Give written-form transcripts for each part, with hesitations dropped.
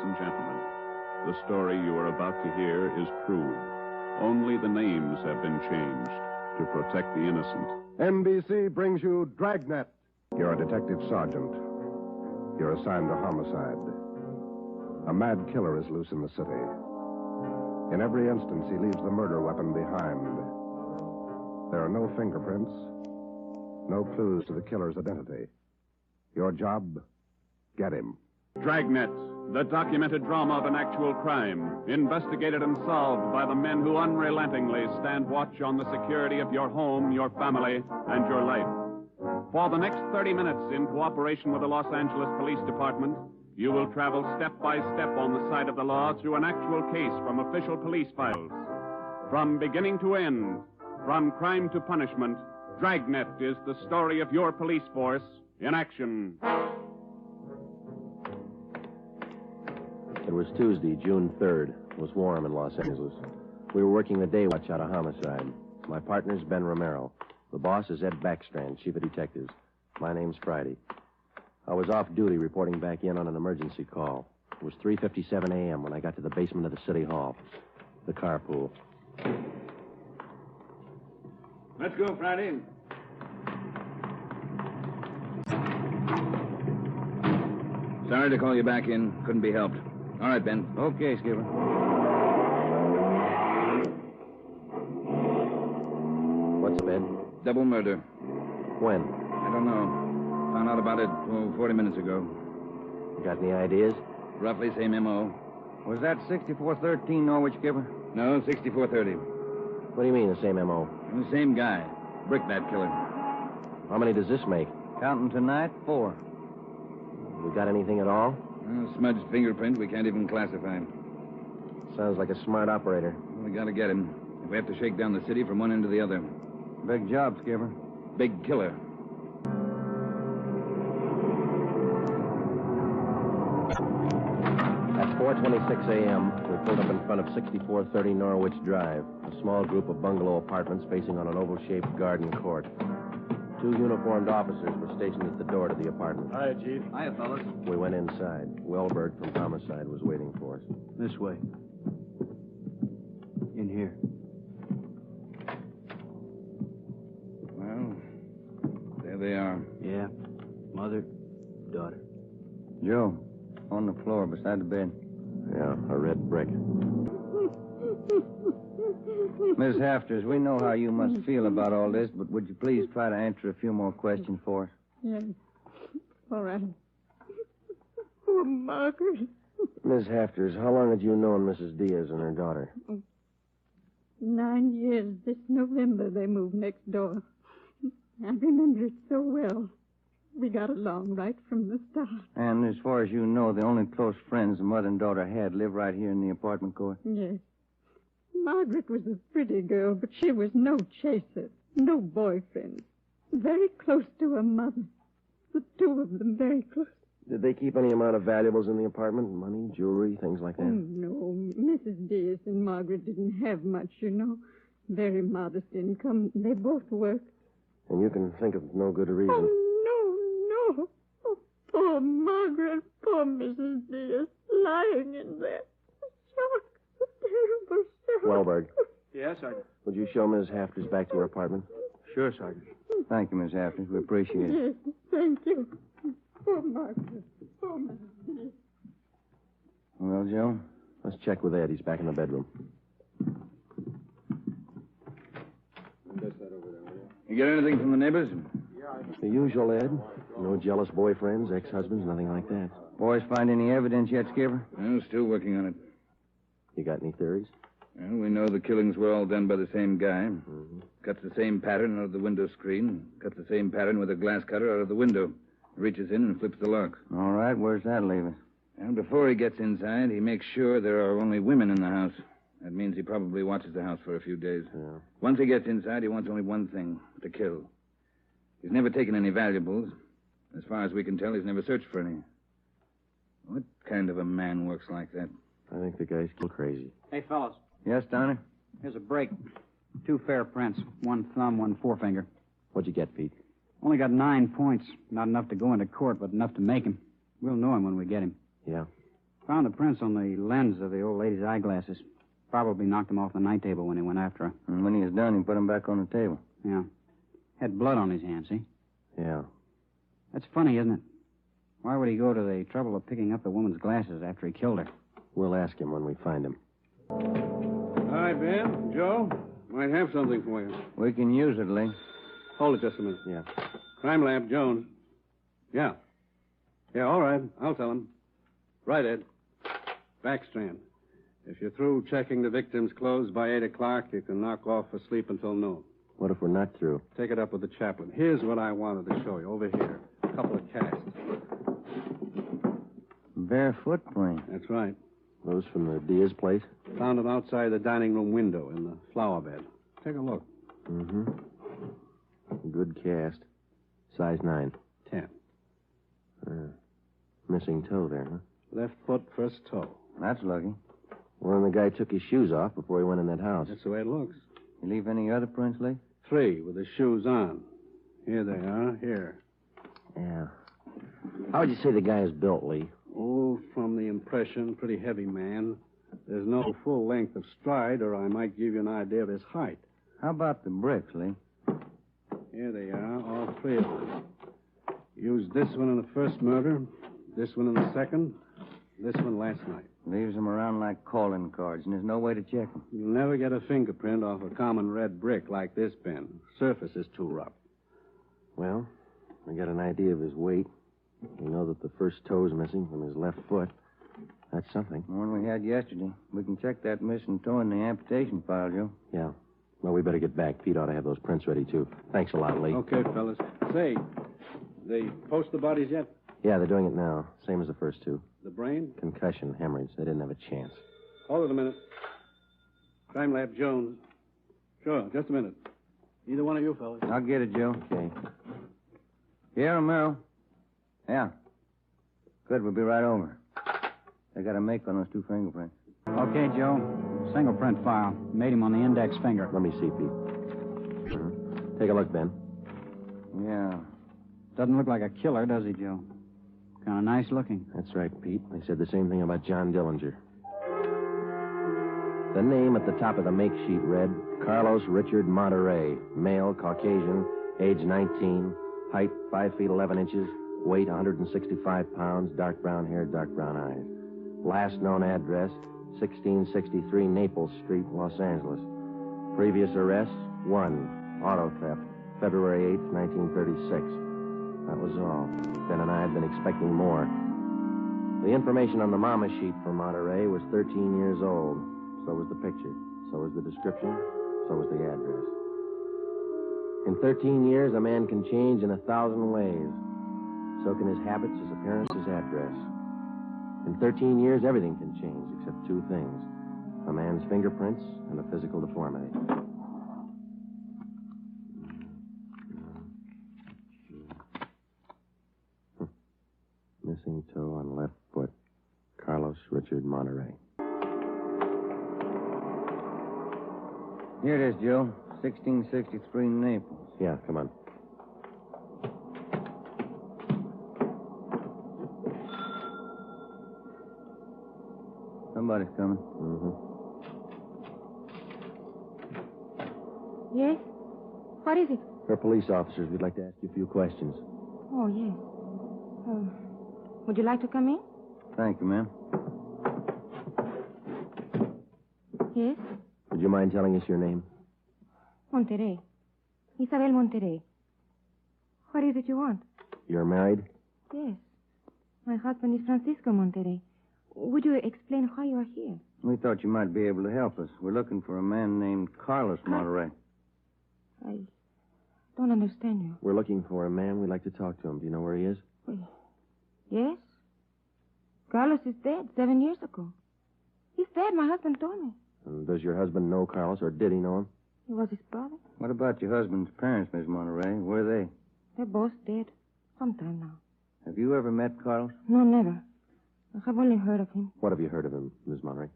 and gentlemen, the story you are about to hear is true. Only the names have been changed to protect the innocent. NBC brings you Dragnet. You're a detective sergeant. You're assigned to homicide. A mad killer is loose in the city. In every instance, he leaves the murder weapon behind. There are no fingerprints, no clues to the killer's identity. Your job, get him. Dragnet, the documented drama of an actual crime, investigated and solved by the men who unrelentingly stand watch on the security of your home, your family, and your life. For the next 30 minutes, in cooperation with the Los Angeles Police Department, you will travel step by step on the side of the law through an actual case from official police files. From beginning to end, from crime to punishment, Dragnet is the story of your police force in action. It was Tuesday, June 3rd. It was warm in Los Angeles. We were working the day watch out of homicide. My partner's Ben Romero. The boss is Ed Backstrand, chief of detectives. My name's Friday. I was off duty reporting back in on an emergency call. It was 3:57 a.m. when I got to the basement of the city hall, the carpool. Let's go, Friday. Sorry to call you back in. Couldn't be helped. All right, Ben. Okay, Skipper. What's bed? Double murder. When? I don't know. Found out about it 40 minutes ago. You got any ideas? Roughly same M.O. Was that 6413 Norwich, Skipper? No, 6430. What do you mean, the same M.O.? The same guy. Brick that killer. How many does this make? Counting tonight, 4. We got anything at all? Smudged fingerprint we can't even classify. Sounds like a smart operator. We gotta get him. If we have to shake down the city from one end to the other. Big job, Skipper. Big killer. At 4:26 a.m., we pulled up in front of 6430 Norwich Drive, a small group of bungalow apartments facing on an oval-shaped garden court. 2 uniformed officers were stationed at the door to the apartment. Hiya, Chief. Hiya, fellas. We went inside. Wellberg from homicide was waiting for us. This way. In here. Well, there they are. Yeah. Mother, daughter. Joe, on the floor beside the bed. Yeah, a red brick. Miss Hafters, we know how you must feel about all this, but would you please try to answer a few more questions for us? Yes. All right. Oh, Margaret. Miss Hafters, how long had you known Mrs. Diaz and her daughter? 9 years. This November they moved next door. I remember it so well. We got along right from the start. And as far as you know, the only close friends the mother and daughter had live right here in the apartment court? Yes. Margaret was a pretty girl, but she was no chaser, no boyfriend. Very close to her mother. The two of them very close. Did they keep any amount of valuables in the apartment? Money, jewelry, things like that? Oh, no. Mrs. Diaz and Margaret didn't have much, you know. Very modest income. They both worked. And you can think of no good reason. Oh, no. Oh, poor Margaret. Poor Mrs. Diaz. Lying in there. Shock. A terrible shock. Wellberg. Yes, Sergeant. Would you show Ms. Hafters back to her apartment? Sure, Sergeant. Thank you, Miss Hafters. We appreciate it. Yes, thank you. Poor Margaret. Poor Mrs. Diaz. Well, Joe? Let's check with Ed. He's back in the bedroom. You get anything from the neighbors? The usual, Ed. No jealous boyfriends, ex-husbands, nothing like that. Boys find any evidence yet, Skipper? No, still working on it. You got any theories? Well, we know the killings were all done by the same guy. Mm-hmm. Cuts the same pattern out of the window screen. Cuts the same pattern with a glass cutter out of the window. Reaches in and flips the lock. All right, where's that leave us? And before he gets inside, he makes sure there are only women in the house. That means he probably watches the house for a few days. Yeah. Once he gets inside, he wants only one thing, to kill. He's never taken any valuables. As far as we can tell, he's never searched for any. What kind of a man works like that? I think the guy's still crazy. Hey, fellas. Yes, Donner? Here's a break. 2 fair prints. 1 thumb, 1 forefinger. What'd you get, Pete? Only got 9 points. Not enough to go into court, but enough to make him. We'll know him when we get him. Yeah. Found the prints on the lens of the old lady's eyeglasses. Probably knocked them off the night table when he went after her. And when he was done, he put them back on the table. Yeah. Had blood on his hands, see? Yeah. That's funny, isn't it? Why would he go to the trouble of picking up the woman's glasses after he killed her? We'll ask him when we find him. Hi, Ben. Joe. Might have something for you. We can use it, Lee. Hold it just a minute. Yeah. Crime Lab, Jones. Yeah. Yeah, all right. I'll tell him. Right, Ed. Backstrand. If you're through checking the victim's clothes by 8 o'clock, you can knock off for sleep until noon. What if we're not through? Take it up with the chaplain. Here's what I wanted to show you. Over here. A couple of casts. Bare footprint. That's right. Those from the Diaz place? Found them outside the dining room window in the flower bed. Take a look. Mm-hmm. Good cast. Size 9. 10. Missing toe there, huh? Left foot, first toe. That's lucky. Well, then the guy took his shoes off before he went in that house. That's the way it looks. You leave any other prints, Lee? 3 with the shoes on. Here they are. Here. Yeah. How would you say the guy is built, Lee? Oh, from the impression, pretty heavy man. There's no full length of stride, or I might give you an idea of his height. How about the bricks, Lee? Here they are, all 3 of them. Used this one in the first murder, this one in the second, this one last night. Leaves them around like calling cards, and there's no way to check them. You'll never get a fingerprint off a common red brick like this, Ben. Surface is too rough. Well, we got an idea of his weight. We know that the first toe's missing from his left foot. That's something. The one we had yesterday. We can check that missing toe in the amputation file, Joe. Yeah. Well, we better get back. Pete ought to have those prints ready, too. Thanks a lot, Lee. Okay, fellas. Say, they post the bodies yet? Yeah, they're doing it now. Same as the first 2. The brain? Concussion, hemorrhage. They didn't have a chance. Hold it a minute. Crime Lab Jones. Sure, just a minute. Either one of you fellas. I'll get it, Joe. Okay. Yeah, Romero. Yeah. Good, we'll be right over. They got a make on those 2 fingerprints. Okay, Joe. Single print file. Made him on the index finger. Let me see, Pete. Take a look, Ben. Yeah. Doesn't look like a killer, does he, Joe? Kind of nice looking. That's right, Pete. They said the same thing about John Dillinger. The name at the top of the make sheet read, Carlos Richard Monterey, male, Caucasian, age 19, height 5 feet 11 inches, weight 165 pounds, dark brown hair, dark brown eyes. Last known address, 1663 Naples Street, Los Angeles. Previous arrests, 1, auto theft, February 8th, 1936. That was all. Ben and I had been expecting more. The information on the mama sheet for Monterey was 13 years old. So was the picture. So was the description. So was the address. In 13 years, a man can change in 1,000 ways. So can his habits, his appearance, his address. In 13 years, everything can change except 2 things. A man's fingerprints and a physical deformity. Missing toe on left foot. Carlos Richard Monterey. Here it is, Joe. 1663 Naples. Yeah, come on. Somebody's coming. Mm-hmm. Yes? What is it? We're police officers. We'd like to ask you a few questions. Oh, yes. Would you like to come in? Thank you, ma'am. Yes? Would you mind telling us your name? Monterey. Isabel Monterey. What is it you want? You're married? Yes. My husband is Francisco Monterey. Would you explain why you are here? We thought you might be able to help us. We're looking for a man named Carlos Monterey. I don't understand you. We're looking for a man. We'd like to talk to him. Do you know where he is? Yes. Carlos is dead 7 years ago. He's dead, my husband told me. And does your husband know Carlos, or did he know him? He was his brother. What about your husband's parents, Miss Monterey? Where are they? They're both dead. Some time now. Have you ever met Carlos? No, never. I have only heard of him. What have you heard of him, Miss Monterey?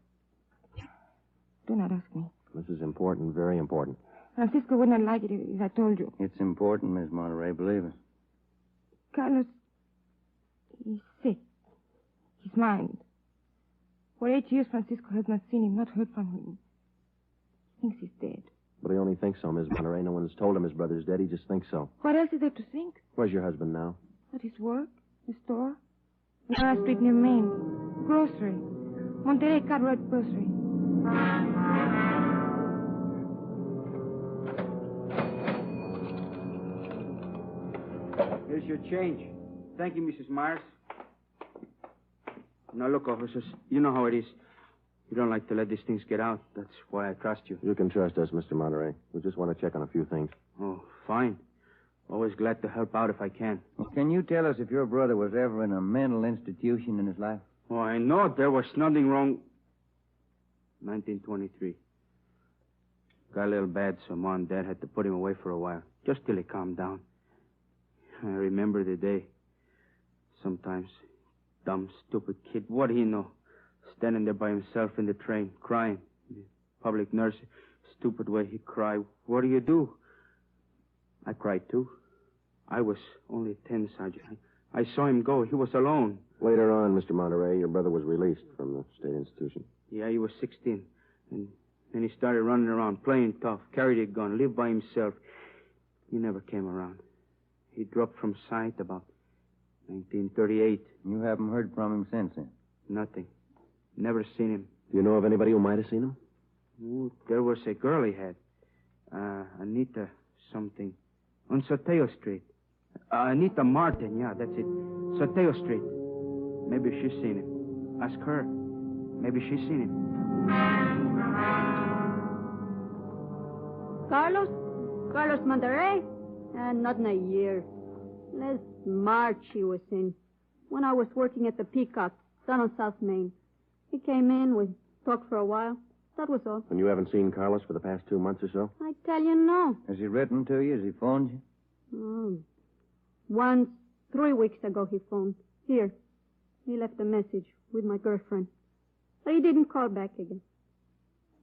Do not ask me. This is important, very important. Francisco would not like it if I told you. It's important, Miss Monterey, believe us. Carlos, he's sick. His mind. For 8 years, Francisco has not seen him, not heard from him. He thinks he's dead. But he only thinks so, Miss Monterey. No one's told him his brother's dead. He just thinks so. What else is there to think? Where's your husband now? At his work, the store, Nara Street near Main, grocery, Monterey Cartwright grocery. Here's your change. Thank you, Mrs. Myers. Now, look, officers, you know how it is. You don't like to let these things get out. That's why I trust you. You can trust us, Mr. Monterey. We just want to check on a few things. Oh, fine. Always glad to help out if I can. Well, can you tell us if your brother was ever in a mental institution in his life? Oh, I know there was nothing wrong. 1923. Got a little bad, so Mom and Dad had to put him away for a while, just till he calmed down. I remember the day. Sometimes, dumb, stupid kid, what do you know? Standing there by himself in the train, crying. The public nurse, stupid way he cried. What do you do? I cried, too. I was only 10, Sergeant. I saw him go. He was alone. Later on, Mr. Monterey, your brother was released from the state institution. Yeah, he was 16. And then he started running around, playing tough, carried a gun, lived by himself. He never came around. He dropped from sight about 1938. You haven't heard from him since then? Nothing. Never seen him. Do you know of anybody who might have seen him? Ooh, there was a girl he had. Anita something. On Soteo Street. Anita Martin, yeah, that's it. Soteo Street. Maybe she's seen him. Ask her. Maybe she's seen him. Carlos Monterey? Not in a year. Last March he was in. When I was working at the Peacock, down on South Main. He came in, we talked for a while. That was all. And you haven't seen Carlos for the past 2 months or so? I tell you, no. Has he written to you? Has he phoned you? Oh. Once, 3 weeks ago, he phoned. Here. He left a message with my girlfriend. But he didn't call back again.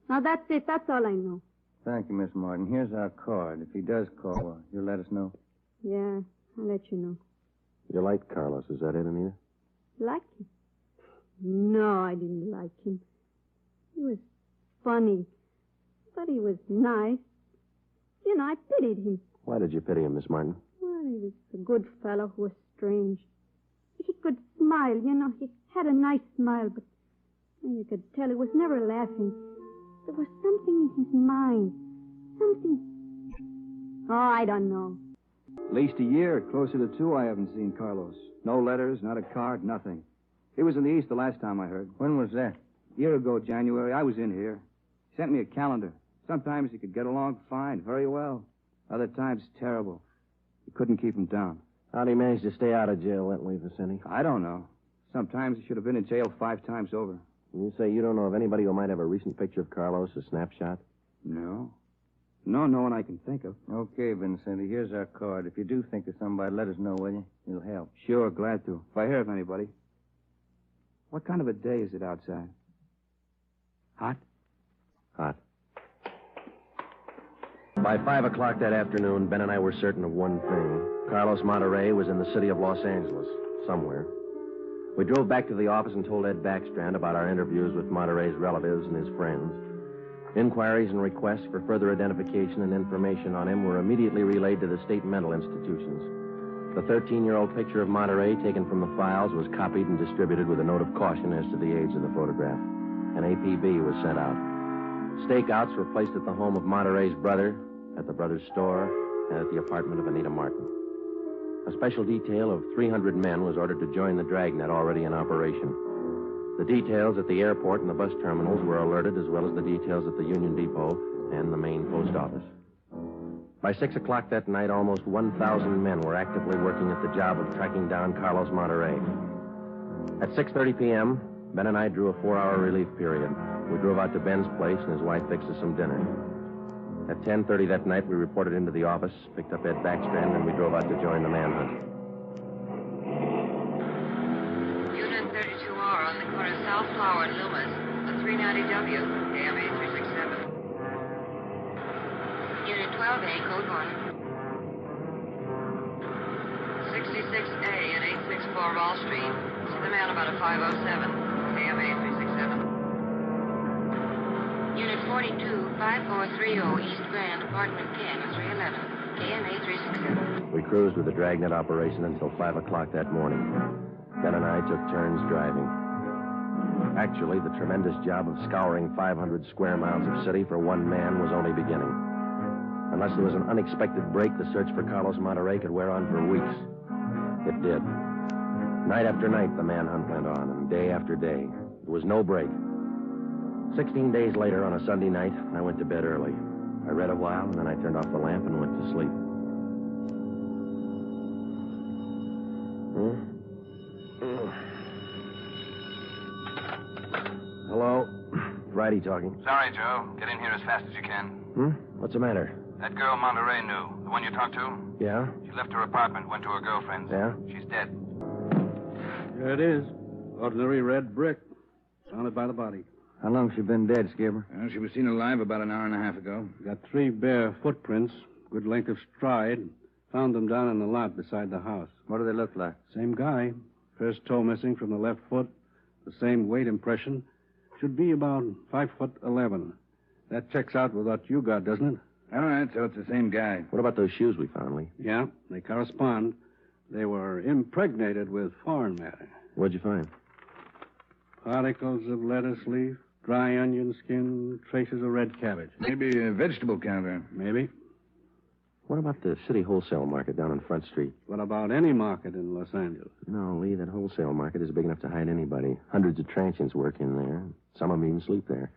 Now, that's it. That's all I know. Thank you, Miss Martin. Here's our card. If he does call, you'll let us know. Yeah, I'll let you know. You like Carlos, is that it, Anita? Like him? No, I didn't like him. He was funny. But he was nice. You know, I pitied him. Why did you pity him, Miss Martin? Well, he was a good fellow who was strange. He could smile, you know. He had a nice smile, but you could tell he was never laughing. There was something in his mind. Something... Oh, I don't know. At least a year, closer to 2, I haven't seen Carlos. No letters, not a card, nothing. He was in the East the last time I heard. When was that? A year ago, January. I was in here. He sent me a calendar. Sometimes he could get along fine, very well. Other times, terrible. You couldn't keep him down. How'd he manage to stay out of jail that way, Vicente? I don't know. Sometimes he should have been in jail 5 times over. And you say you don't know of anybody who might have a recent picture of Carlos, a snapshot? No. No one I can think of. Okay, Vincenti, here's our card. If you do think of somebody, let us know, will you? It'll help. Sure, glad to. If I hear of anybody. What kind of a day is it outside? Hot? Hot. By 5 o'clock that afternoon, Ben and I were certain of one thing. Carlos Monterey was in the city of Los Angeles, somewhere. We drove back to the office and told Ed Backstrand about our interviews with Monterey's relatives and his friends. Inquiries and requests for further identification and information on him were immediately relayed to the state mental institutions. The 13-year-old picture of Monterey taken from the files was copied and distributed with a note of caution as to the age of the photograph. An APB was sent out. Stakeouts were placed at the home of Monterey's brother, at the brother's store, and at the apartment of Anita Martin. A special detail of 300 men was ordered to join the Dragnet already in operation. The details at the airport and the bus terminals were alerted, as well as the details at the Union Depot and the main post office. By 6 o'clock that night, almost 1,000 men were actively working at the job of tracking down Carlos Monterey. At 6:30 p.m., Ben and I drew a 4-hour relief period. We drove out to Ben's place, and his wife fixed us some dinner. At 10:30 that night, we reported into the office, picked up Ed Backstrand, and we drove out to join the manhunt. Unit 32R on the corner of South Flower and Loomis, the 390W, AMA 367. Unit 12A, code 1. 66A and 864 Wall Street. See the man about a 507, AMA 367. 425430 East Grand, apartment 10, 311, KMA 367. We cruised with the Dragnet operation until 5 o'clock that morning. Ben and I took turns driving. Actually, the tremendous job of scouring 500 square miles of city for one man was only beginning. Unless there was an unexpected break, the search for Carlos Monterey could wear on for weeks. It did. Night after night, the manhunt went on, and day after day. There was no break. 16 days later, on a Sunday night, I went to bed early. I read a while, and then I turned off the lamp and went to sleep. Hello? Friday talking. Sorry, Joe. Get in here as fast as you can. What's the matter? That girl Monterey knew, the one you talked to, Yeah? she left her apartment, went to her girlfriend's. Yeah? She's dead. There it is. Ordinary red brick. Surrounded by the body. How long's she been dead, Skipper? Well, she was seen alive about an hour and a half ago. Got 3 bare footprints, good length of stride. Found them down in the lot beside the house. What do they look like? Same guy. First toe missing from the left foot. The same weight impression. Should be about 5'11". That checks out with what you got, doesn't it? All right, so it's the same guy. What about those shoes we found, Lee? Yeah, they correspond. They were impregnated with foreign matter. What'd you find? Particles of lettuce leaf, dry onion skin, traces of red cabbage. Maybe a vegetable counter. Maybe. What about the city wholesale market down on Front Street? What about any market in Los Angeles? No, Lee, that wholesale market is big enough to hide anybody. Hundreds of transients work in there. Some of them even sleep there.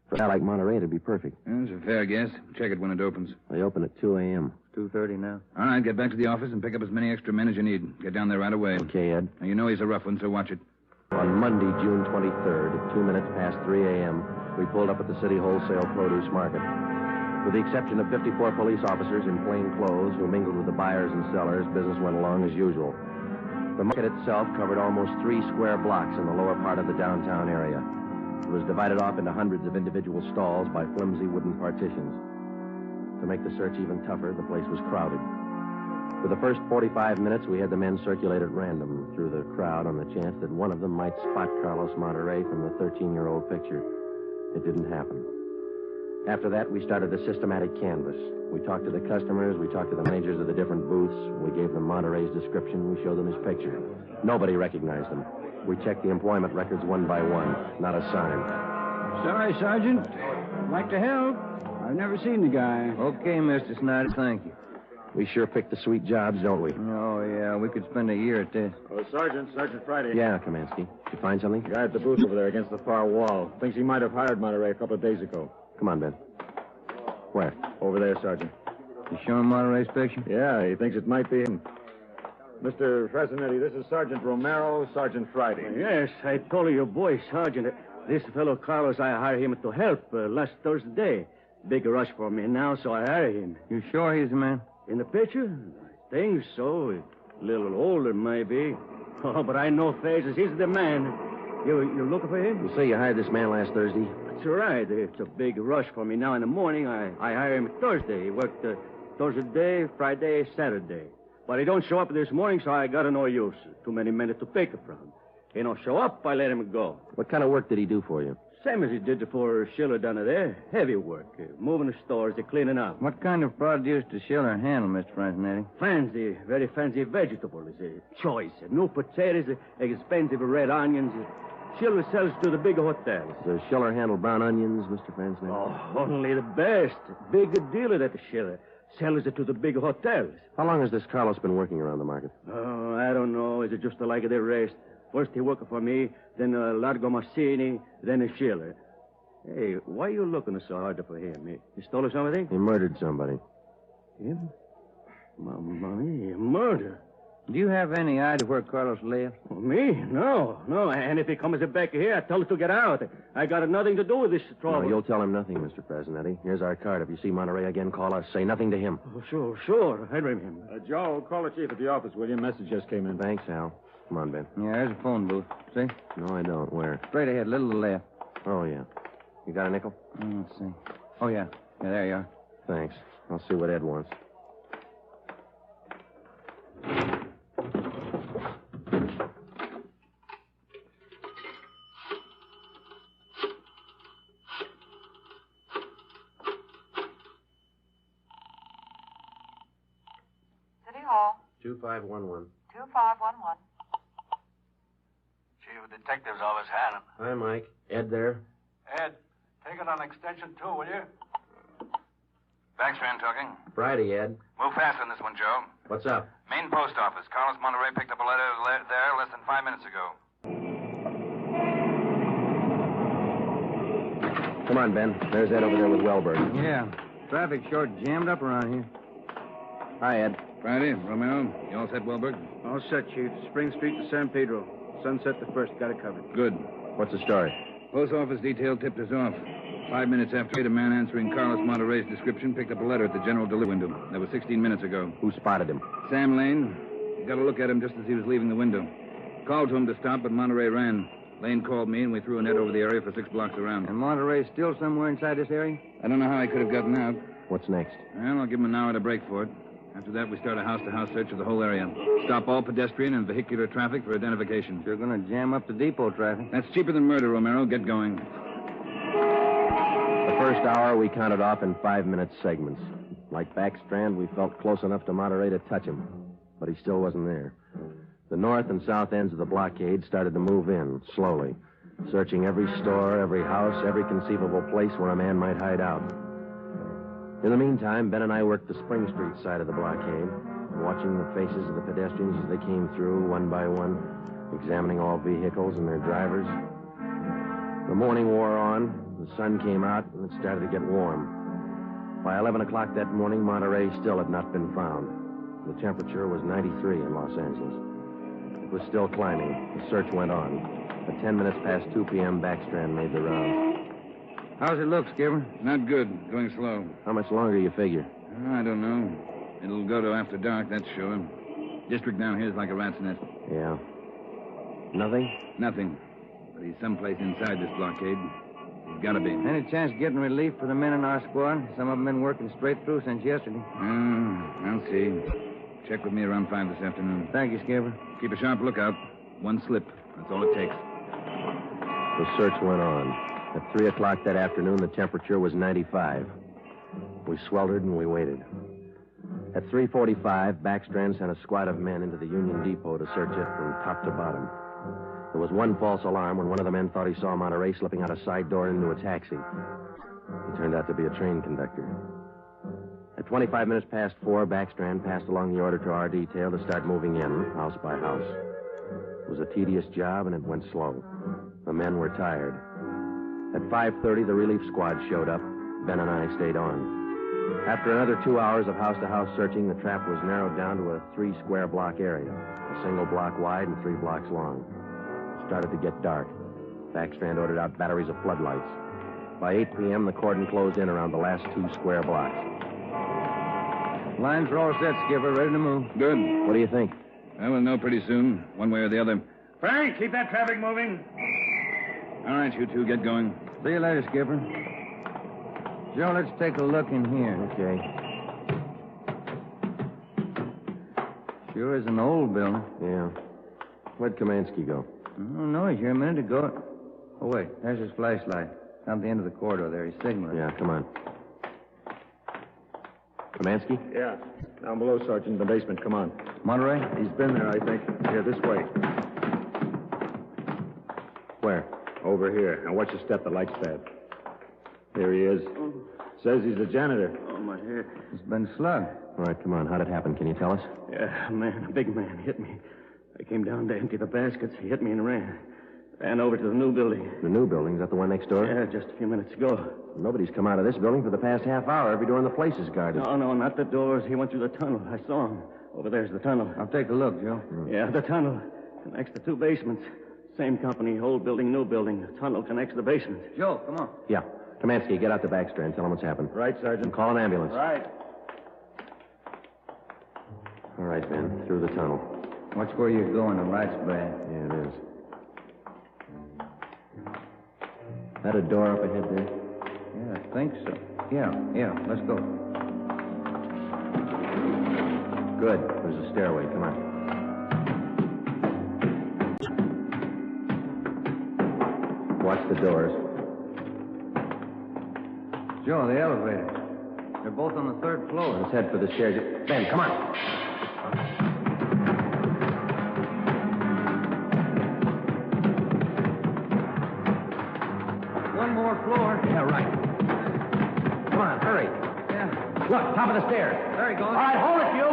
For a guy like Monterey, it'd be perfect. That's a fair guess. Check it when it opens. They open at 2 a.m. 2:30 now. All right, get back to the office and pick up as many extra men as you need. Get down there right away. Okay, Ed. Now, you know he's a rough one, so watch it. On Monday, June 23rd, at 2 minutes past 3 a.m., we pulled up at the city wholesale produce market. With the exception of 54 police officers in plain clothes who mingled with the buyers and sellers, business went along as usual. The market itself covered almost 3 square blocks in the lower part of the downtown area. It was divided off into hundreds of individual stalls by flimsy wooden partitions. To make the search even tougher, the place was crowded. For the first 45 minutes, we had the men circulate at random through the crowd on the chance that one of them might spot Carlos Monterey from the 13-year-old picture. It didn't happen. After that, we started a systematic canvass. We talked to the customers, we talked to the managers of the different booths, we gave them Monterey's description, we showed them his picture. Nobody recognized him. We checked the employment records one by one. Not a sign. Sorry, Sergeant. I'd like to help. I've never seen the guy. Okay, Mr. Snyder, thank you. We sure picked the sweet jobs, don't we? Oh, yeah, we could spend a year at this. Oh, Sergeant Friday. Yeah, Kamansky. You find something? Guy at the booth over there against the far wall. Thinks he might have hired Monterey a couple of days ago. Come on, Ben. Where? Over there, Sergeant. You showing Monterey's picture? Yeah, he thinks it might be him. Mr. Fresnetti, this is Sergeant Romero, Sergeant Friday. Yes, I told your boy, Sergeant. This fellow Carlos, I hired him to help last Thursday. Big rush for me now, so I hired him. You sure he's the man? In the picture? I think so. A little older, maybe. Oh, but I know faces. He's the man. You looking for him? You say you hired this man last Thursday? That's right. It's a big rush for me now in the morning. I hired him Thursday. He worked Thursday, Friday, Saturday. But he don't show up this morning, so I got no use. Too many men to pick from. He don't show up, I let him go. What kind of work did he do for you? Same as he did for Schiller down there. Heavy work. Moving the stores, cleaning up. What kind of produce does Schiller handle, Mr. Francenetti? Fancy, very fancy vegetables. Choice. New potatoes, expensive red onions. Schiller sells to the big hotels. Does Schiller handle brown onions, Mr. Francenetti? Oh, only the best. Big dealer at the Schiller. Sells it to the big hotels. How long has this Carlos been working around the market? Oh, I don't know. Is it just like the rest? First he worked for me, then Largo Massini, then a Schiller. Hey, why are you looking so hard for him? He stole something? He murdered somebody. Him? Mommy, murder? Do you have any idea where Carlos lives? Me? No. And if he comes back here, I tell him to get out. I got nothing to do with this trouble. No, you'll tell him nothing, Mr. Fresnetti. Here's our card. If you see Monterey again, call us. Say nothing to him. Oh, sure. I remember. Joe, call the chief at the office, will you? Message just came in. Thanks, Al. Come on, Ben. Yeah, there's a phone booth. See? No, I don't. Where? Straight ahead, a little to the left. Oh, yeah. You got a nickel? Let's see. Oh, yeah. Yeah, there you are. Thanks. I'll see what Ed wants. 2511. 2511. Chief of Detectives Office, Hannon. Hi, Mike. Ed there? Ed, take it on extension 2, will you? Backstrand talking. Friday, Ed. Move fast on this one, Joe. What's up? Main post office. Carlos Monterey picked up a letter there less than 5 minutes ago. Come on, Ben. There's Ed over there with Wellberg. Yeah. Traffic short jammed up around here. Hi, Ed. Friday, Romero. You all set, Wellberg? All set, Chief. Spring Street to San Pedro. Sunset the first. Got it covered. Good. What's the story? Post office detail tipped us off. 5 minutes after 8, a man answering Carlos Monterey's description picked up a letter at the general delivery window. That was 16 minutes ago. Who spotted him? Sam Lane. Got a look at him just as he was leaving the window. Called to him to stop, but Monterey ran. Lane called me, and we threw a net over the area for 6 blocks around. And Monterey's still somewhere inside this area? I don't know how he could have gotten out. What's next? Well, I'll give him an hour to break for it. After that, we start a house-to-house search of the whole area. Stop all pedestrian and vehicular traffic for identification. You're going to jam up the depot traffic. That's cheaper than murder, Romero. Get going. The first hour we counted off in 5-minute segments. Like Backstrand, we felt close enough to Monterey to touch him, but he still wasn't there. The north and south ends of the blockade started to move in, slowly, searching every store, every house, every conceivable place where a man might hide out. In the meantime, Ben and I worked the Spring Street side of the blockade, watching the faces of the pedestrians as they came through one by one, examining all vehicles and their drivers. The morning wore on, the sun came out, and it started to get warm. By 11 o'clock that morning, Monterey still had not been found. The temperature was 93 in Los Angeles. It was still climbing. The search went on. At 10 minutes past 2 p.m., Backstrand made the round. How's it look, Skipper? Not good. Going slow. How much longer do you figure? I don't know. It'll go to after dark, that's sure. District down here is like a rat's nest. Yeah. Nothing? Nothing. But he's someplace inside this blockade. He's got to be. Any chance getting relief for the men in our squad? Some of them been working straight through since yesterday. I'll see. Check with me around 5 this afternoon. Thank you, Skipper. Keep a sharp lookout. One slip. That's all it takes. The search went on. At 3 o'clock that afternoon, the temperature was 95. We sweltered and we waited. At 3:45, Backstrand sent a squad of men into the Union Depot to search it from top to bottom. There was one false alarm when one of the men thought he saw Monterey slipping out a side door into a taxi. He turned out to be a train conductor. At 25 minutes past 4, Backstrand passed along the order to our detail to start moving in, house by house. It was a tedious job, and it went slow. The men were tired. At 5:30, the relief squad showed up. Ben and I stayed on. After another 2 hours of house-to-house searching, the trap was narrowed down to a 3-square-block area, a single block wide and 3 blocks long. It started to get dark. Backstrand ordered out batteries of floodlights. By 8 p.m., the cordon closed in around the last 2 square blocks. Lines are all set, Skipper. Ready to move. Good. What do you think? We'll know pretty soon, one way or the other. Frank, keep that traffic moving. All right, you two, get going. See you later, Skipper. Joe, let's take a look in here. Okay. Sure is an old building. Yeah. Where'd Kamansky go? I don't know. He's here a minute ago. Oh, wait. There's his flashlight. Down at the end of the corridor there. He's signaling. Yeah, come on. Kamansky? Yeah. Down below, Sergeant, in the basement. Come on. Monterey? He's been there, I think. Here, this way. Where? Over here. Now, watch your step. The light's bad. Here he is. Says he's the janitor. Oh, my head. He's been slugged. All right, come on. How'd it happen? Can you tell us? Yeah, a big man hit me. I came down to empty the baskets. He hit me and ran. Ran over to the new building. The new building? Is that the one next door? Yeah, just a few minutes ago. Nobody's come out of this building for the past half hour. Every door in the place is guarded. No, not the doors. He went through the tunnel. I saw him. Over there's the tunnel. I'll take a look, Joe. Yeah, the tunnel. Connects the 2 basements. Same company, old building, new building. The tunnel connects the basements. Joe, come on. Yeah. Kamansky, get out the Backstrand. Tell him what's happened. Right, Sergeant. And call an ambulance. Right. All right, Ben. Through the tunnel. Watch where you're going. The light's bad. Yeah, it is. That a door up ahead there? Yeah, I think so. Yeah. Let's go. Good. There's a stairway. Come on. Watch the doors. Joe, the elevator. They're both on the 3rd floor. Let's head for the stairs. Ben, come on. one more floor. Yeah, right. Come on, hurry. Yeah. Look, top of the stairs. There he goes. All right, hold it, you.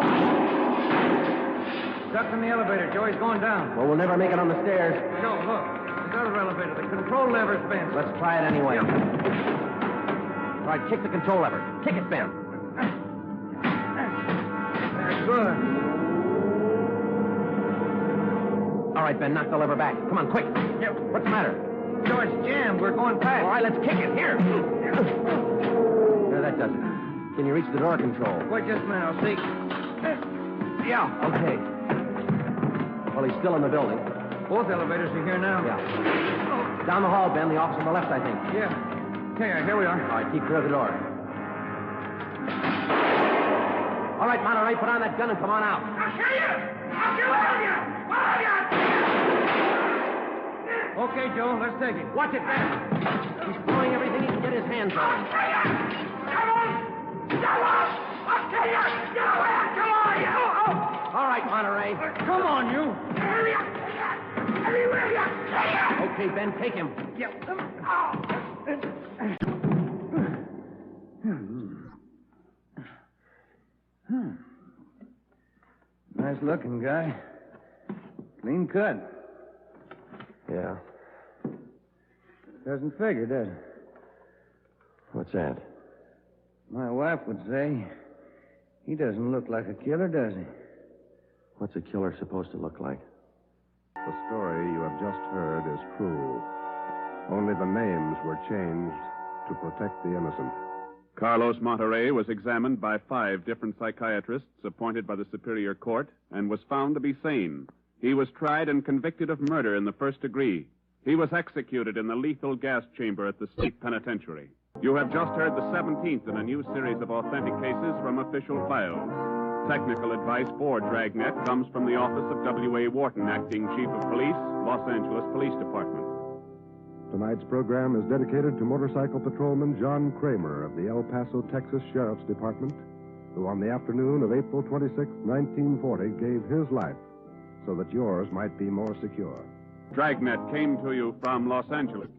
Stuck in the elevator, Joe. He's going down. Well, we'll never make it on the stairs. Joe, look. This other elevator. The control lever's bent. Let's try it anyway. Yeah. All right, kick the control lever. Kick it, Ben. Very good. All right, Ben, knock the lever back. Come on, quick. Yep. What's the matter? Joe, it's jammed. We're going fast. All right, let's kick it. Here. There, that does it. Can you reach the door control? Wait just a minute. I'll see. Yeah. Okay. Well, he's still in the building. Both elevators are here now. Yeah. Down the hall, Ben. The office on the left, I think. Yeah. Here we are. All right, keep clear of the door. All right, Monterey, put on that gun and come on out. I'll kill you! I'll kill all of you! All of you! Okay, Joe, let's take it. Watch it, Ben. He's throwing everything he can get his hands on. Come on! Come on! I'll kill you! Get away! Come on, you! All right, Monterey. Come on, you. Hurry up! Hurry, will you? Okay, Ben, take him. Yep. Nice looking guy. Clean cut. Yeah. Doesn't figure, does it? What's that? My wife would say he doesn't look like a killer, does he? What's a killer supposed to look like? The story you have just heard is true. Only the names were changed to protect the innocent. Carlos Monterey was examined by 5 different psychiatrists appointed by the Superior Court and was found to be sane. He was tried and convicted of murder in the first degree. He was executed in the lethal gas chamber at the state penitentiary. You have just heard the 17th in a new series of authentic cases from official files. Technical advice for Dragnet comes from the office of W.A. Wharton, Acting Chief of Police, Los Angeles Police Department. Tonight's program is dedicated to motorcycle patrolman John Kramer of the El Paso, Texas Sheriff's Department, who on the afternoon of April 26, 1940, gave his life so that yours might be more secure. Dragnet came to you from Los Angeles.